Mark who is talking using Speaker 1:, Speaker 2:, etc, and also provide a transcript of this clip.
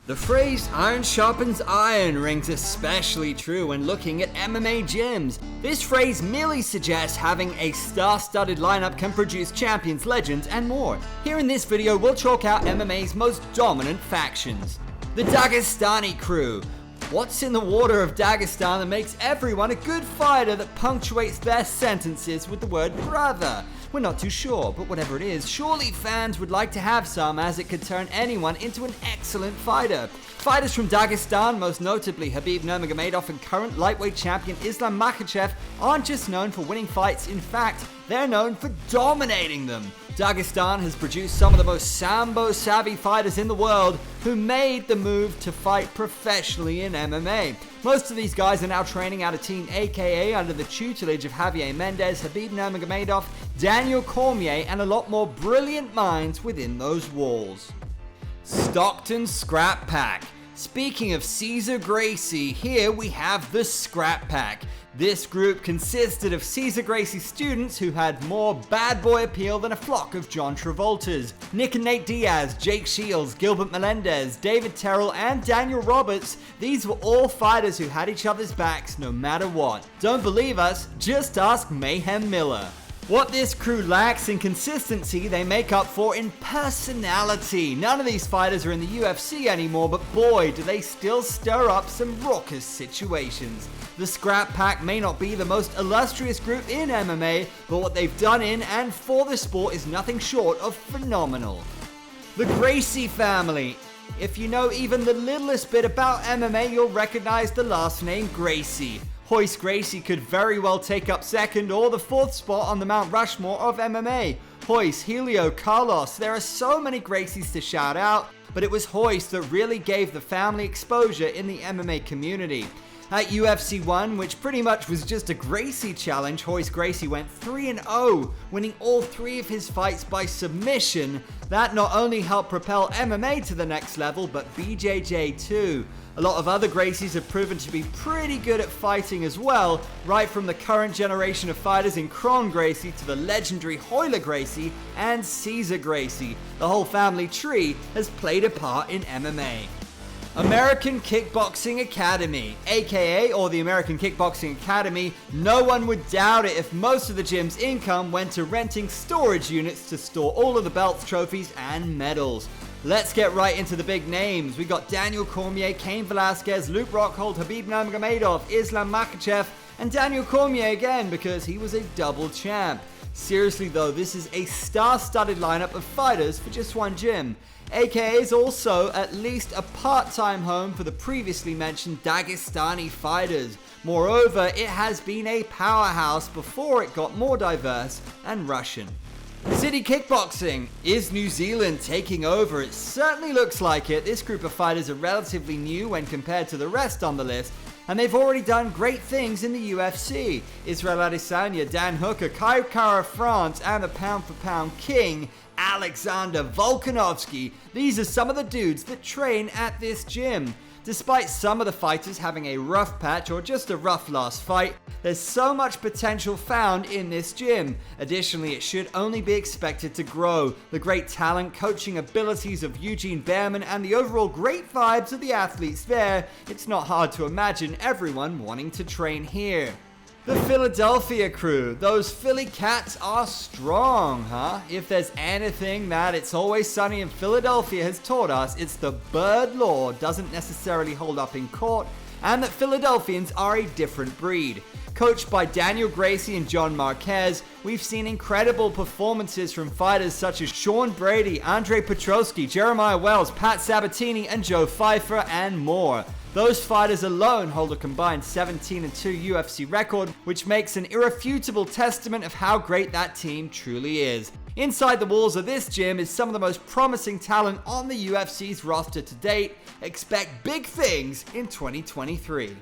Speaker 1: The phrase iron sharpens iron rings especially true when looking at MMA gyms. This phrase merely suggests having a star-studded lineup can produce champions, legends, and more. Here in this video, we'll chalk out MMA's most dominant factions. The Dagestani crew. What's in the water of Dagestan that makes everyone a good fighter that punctuates their sentences with the word brother? We're not too sure, but whatever it is, surely fans would like to have some, as it could turn anyone into an excellent fighter. Fighters from Dagestan, most notably Khabib Nurmagomedov and current lightweight champion Islam Makhachev, aren't just known for winning fights. In fact, they're known for dominating them. Dagestan has produced some of the most sambo-savvy fighters in the world who made the move to fight professionally in MMA. Most of these guys are now training out of Team AKA under the tutelage of Javier Mendez, Khabib Nurmagomedov, Daniel Cormier, and a lot more brilliant minds within those walls. Stockton Scrap Pack. Speaking of Cesar Gracie, here we have the Scrap Pack. This group consisted of Cesar Gracie students who had more bad boy appeal than a flock of John Travoltas. Nick and Nate Diaz, Jake Shields, Gilbert Melendez, David Terrell, and Daniel Roberts. These were all fighters who had each other's backs no matter what. Don't believe us? Just ask Mayhem Miller. What this crew lacks in consistency, they make up for in personality. None of these fighters are in the UFC anymore, but boy, do they still stir up some raucous situations. The Scrap Pack may not be the most illustrious group in MMA, but what they've done in and for the sport is nothing short of phenomenal. The Gracie Family. If you know even the littlest bit about MMA, you'll recognize the last name Gracie. Royce Gracie could very well take up second or the fourth spot on the Mount Rushmore of MMA. Royce, Helio, Carlos, there are so many Gracies to shout out, but it was Royce that really gave the family exposure in the MMA community. At UFC 1, which pretty much was just a Gracie challenge, Royce Gracie went 3-0, winning all three of his fights by submission. That not only helped propel MMA to the next level, but BJJ too. A lot of other Gracies have proven to be pretty good at fighting as well, right from the current generation of fighters in Kron Gracie to the legendary Royler Gracie and Cesar Gracie. The whole family tree has played a part in MMA. American Kickboxing Academy, aka or the American Kickboxing Academy. No one would doubt it if most of the gym's income went to renting storage units to store all of the belts, trophies, and medals. Let's get right into the big names. We got Daniel Cormier, Cain Velasquez, Luke Rockhold, Khabib Nurmagomedov, Islam Makhachev, and Daniel Cormier again because he was a double champ. Seriously though, this is a star-studded lineup of fighters for just one gym. AKA is also at least a part-time home for the previously mentioned Dagestani fighters. Moreover, it has been a powerhouse before it got more diverse and Russian. City Kickboxing. Is New Zealand taking over? It certainly looks like it. This group of fighters are relatively new when compared to the rest on the list, and they've already done great things in the UFC. Israel Adesanya, Dan Hooker, Kai Kara France, and the pound-for-pound king, Alexander Volkanovski. These are some of the dudes that train at this gym. Despite some of the fighters having a rough patch or just a rough last fight, there's so much potential found in this gym. Additionally, it should only be expected to grow. The great talent, coaching abilities of Eugene Behrman, and the overall great vibes of the athletes there, it's not hard to imagine everyone wanting to train here. The Philadelphia crew. Those Philly cats are strong, huh? If there's anything that It's Always Sunny in Philadelphia has taught us, it's the bird law doesn't necessarily hold up in court, and that Philadelphians are a different breed. Coached by Daniel Gracie and John Marquez, we've seen incredible performances from fighters such as Sean Brady, Andre Petrosky, Jeremiah Wells, Pat Sabatini, and Joe Pfeiffer, and more. Those fighters alone hold a combined 17-2 UFC record, which makes an irrefutable testament of how great that team truly is. Inside the walls of this gym is some of the most promising talent on the UFC's roster to date. Expect big things in 2023.